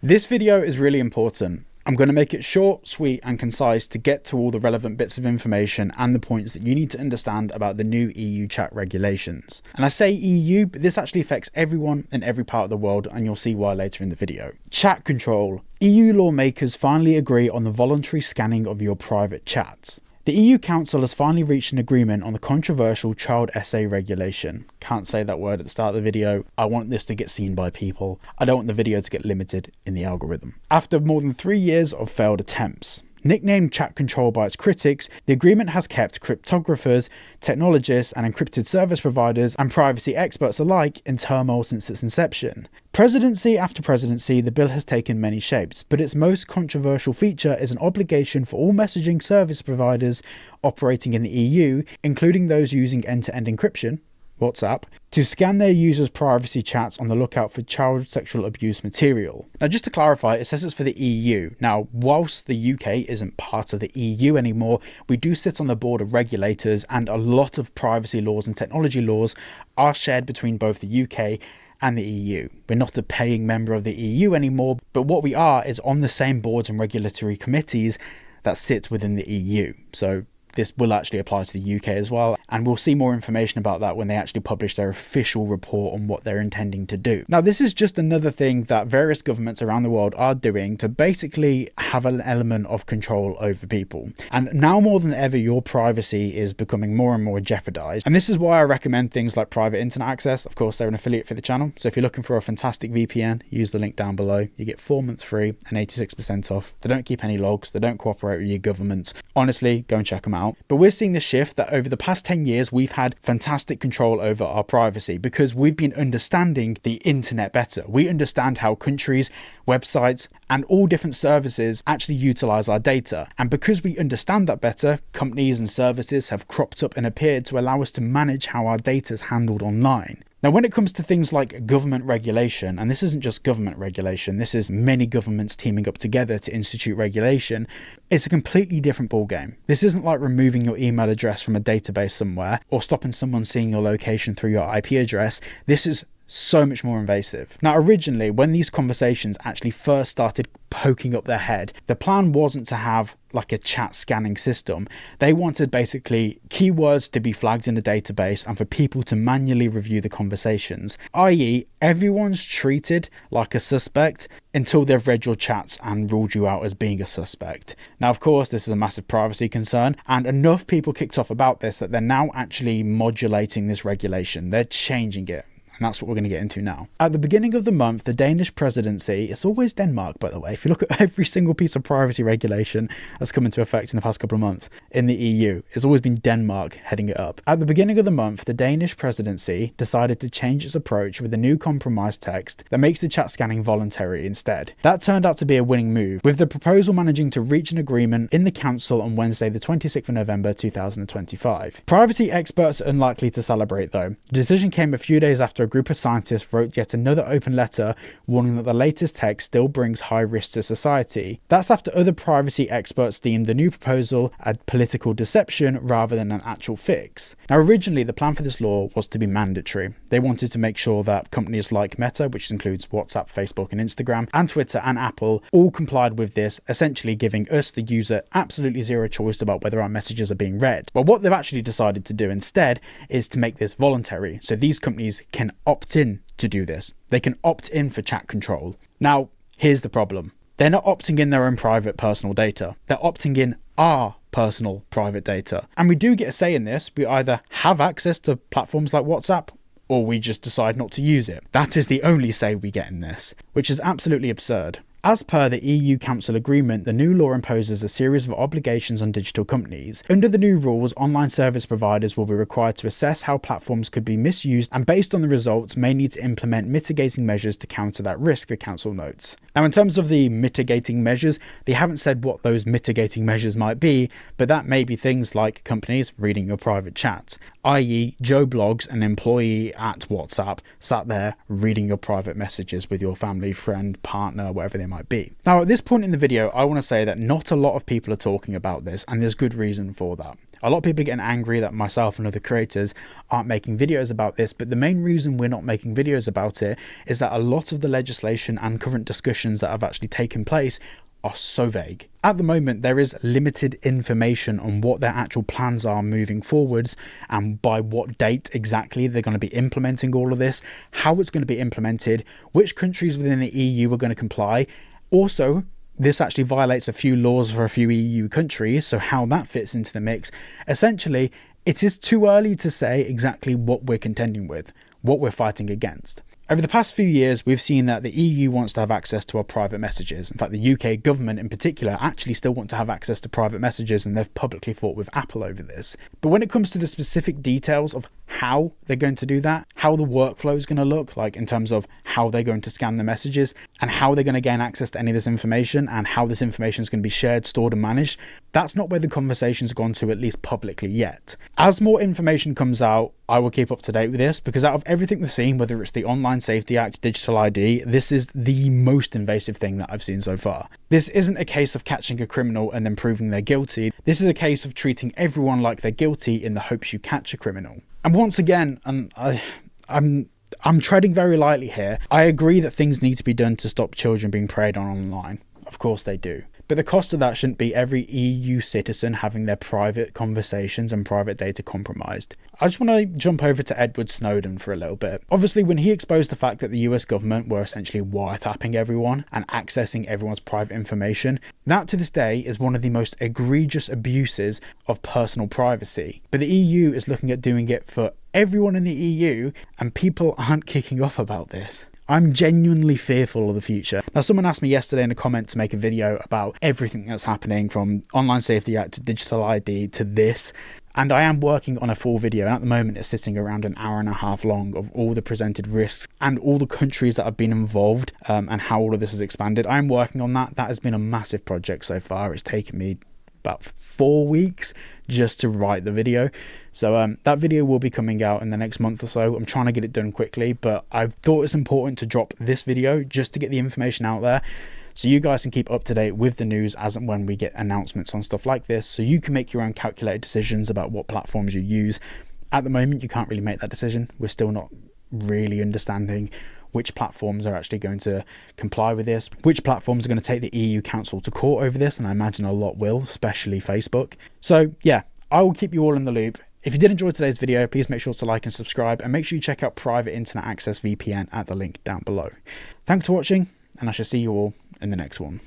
This video is really important. I'm going to make it short, sweet and concise to get to all the relevant bits of information and the points that you need to understand about the new EU chat regulations. And I say EU, but this actually affects everyone in every part of the world, and you'll see why later in the video. Chat control. EU lawmakers finally agree on the voluntary scanning of your private chats. The EU Council has finally reached an agreement on the controversial child essay regulation. Can't say that word at the start of the video. I want this to get seen by people. I don't want the video to get limited in the algorithm. After more than 3 years of failed attempts. Nicknamed chat control by its critics, the agreement has kept cryptographers, technologists and encrypted service providers and privacy experts alike in turmoil since its inception. Presidency after presidency, the bill has taken many shapes, but its most controversial feature is an obligation for all messaging service providers operating in the EU, including those using end-to-end encryption, WhatsApp, to scan their users' privacy chats on the lookout for child sexual abuse material. Now, just to clarify, it says it's for the EU. Now, whilst the UK isn't part of the EU anymore, we do sit on the board of regulators, and a lot of privacy laws and technology laws are shared between both the UK and the EU. We're not a paying member of the EU anymore, but what we are is on the same boards and regulatory committees that sit within the EU. So this will actually apply to the UK as well, and we'll see more information about that when they actually publish their official report on what they're intending to do. Now, this is just another thing that various governments around the world are doing to basically have an element of control over people. And now more than ever, your privacy is becoming more and more jeopardized. And this is why I recommend things like private internet access. Of course, they're an affiliate for the channel. So if you're looking for a fantastic VPN, use the link down below. You get 4 months free and 86% off. They don't keep any logs. They don't cooperate with your governments. Honestly, go and check them out. But we're seeing the shift that over the past 10 years, we've had fantastic control over our privacy because we've been understanding the internet better. We understand how countries, websites, and all different services actually utilize our data. And because we understand that better, companies and services have cropped up and appeared to allow us to manage how our data is handled online. Now, when it comes to things like government regulation, and this isn't just government regulation, this is many governments teaming up together to institute regulation, it's a completely different ballgame. This isn't like removing your email address from a database somewhere or stopping someone seeing your location through your IP address. This is so much more invasive. Now, originally, when these conversations actually first started poking up their head, the plan wasn't to have like a chat scanning system. They wanted basically keywords to be flagged in a database and for people to manually review the conversations, i.e. everyone's treated like a suspect until they've read your chats and ruled you out as being a suspect. Now, of course, this is a massive privacy concern, and enough people kicked off about this that they're now actually modulating this regulation. They're changing it. And that's what we're going to get into now. At the beginning of the month, the Danish presidency, it's always Denmark, by the way. If you look at every single piece of privacy regulation that's come into effect in the past couple of months in the EU, it's always been Denmark heading it up. At the beginning of the month, the Danish presidency decided to change its approach with a new compromise text that makes the chat scanning voluntary instead. That turned out to be a winning move, with the proposal managing to reach an agreement in the council on Wednesday, the 26th of November, 2025. Privacy experts are unlikely to celebrate, though. The decision came a few days after a group of scientists wrote yet another open letter warning that the latest text still brings high risk to society. That's after other privacy experts deemed the new proposal a political deception rather than an actual fix. Now, originally, the plan for this law was to be mandatory. They wanted to make sure that companies like Meta, which includes WhatsApp, Facebook and Instagram, and Twitter and Apple, all complied with this, essentially giving us, the user, absolutely zero choice about whether our messages are being read. But what they've actually decided to do instead is to make this voluntary, so these companies can opt in to do this. They can opt in for chat control. Now, here's the problem. They're not opting in their own private personal data. They're opting in our personal private data. And we do get a say in this. We either have access to platforms like WhatsApp or we just decide not to use it. That is the only say we get in this, which is absolutely absurd. As per the EU Council agreement, the new law imposes a series of obligations on digital companies. Under the new rules, online service providers will be required to assess how platforms could be misused and, based on the results, may need to implement mitigating measures to counter that risk, the council notes. Now, in terms of the mitigating measures, they haven't said what those mitigating measures might be, but that may be things like companies reading your private chats, i.e. Joe Blogs, an employee at WhatsApp, sat there reading your private messages with your family, friend, partner, whatever they might might be. Now, at this point in the video, I want to say that not a lot of people are talking about this, and there's good reason for that. A lot of people are getting angry that myself and other creators aren't making videos about this, but the main reason we're not making videos about it is that a lot of the legislation and current discussions that have actually taken place are so vague. At the moment, there is limited information on what their actual plans are moving forwards and by what date exactly they're going to be implementing all of this, how it's going to be implemented, which countries within the EU are going to comply. Also, this actually violates a few laws for a few EU countries, so how that fits into the mix. Essentially, it is too early to say exactly what we're contending with, what we're fighting against. Over the past few years, we've seen that the EU wants to have access to our private messages. In fact, the UK government in particular actually still want to have access to private messages, and they've publicly fought with Apple over this. But when it comes to the specific details of how they're going to do that, how the workflow is going to look like in terms of how they're going to scan the messages and how they're going to gain access to any of this information and how this information is going to be shared, stored and managed, that's not where the conversation's gone to, at least publicly yet. As more information comes out, I will keep up to date with this, because out of everything we've seen, whether it's the Online Safety Act, Digital ID, this is the most invasive thing that I've seen so far. This isn't a case of catching a criminal and then proving they're guilty. This is a case of treating everyone like they're guilty in the hopes you catch a criminal. And once again, I'm treading very lightly here. I agree that things need to be done to stop children being preyed on online. Of course they do. But the cost of that shouldn't be every EU citizen having their private conversations and private data compromised. I just want to jump over to Edward Snowden for a little bit. Obviously, when he exposed the fact that the US government were essentially wiretapping everyone and accessing everyone's private information, that to this day is one of the most egregious abuses of personal privacy. But the EU is looking at doing it for everyone in the EU, and people aren't kicking off about this. I'm genuinely fearful of the future. Now, someone asked me yesterday in a comment to make a video about everything that's happening, from Online Safety Act to Digital ID to this. And I am working on a full video, and at the moment it's sitting around an hour and a half long, of all the presented risks and all the countries that have been involved and how all of this has expanded. I'm working on that. That has been a massive project so far. It's taken me about 4 weeks just to write the video. So that video will be coming out in the next month or so. I'm trying to get it done quickly, but I thought it's important to drop this video just to get the information out there, so you guys can keep up to date with the news as and when we get announcements on stuff like this, so you can make your own calculated decisions about what platforms you use. At the moment, you can't really make that decision. We're still not really understanding which platforms are actually going to comply with this, which platforms are going to take the EU Council to court over this, and I imagine a lot will, especially Facebook. So yeah, I will keep you all in the loop. If you did enjoy today's video, please make sure to like and subscribe, and make sure you check out Private Internet Access VPN at the link down below. Thanks for watching, and I shall see you all in the next one.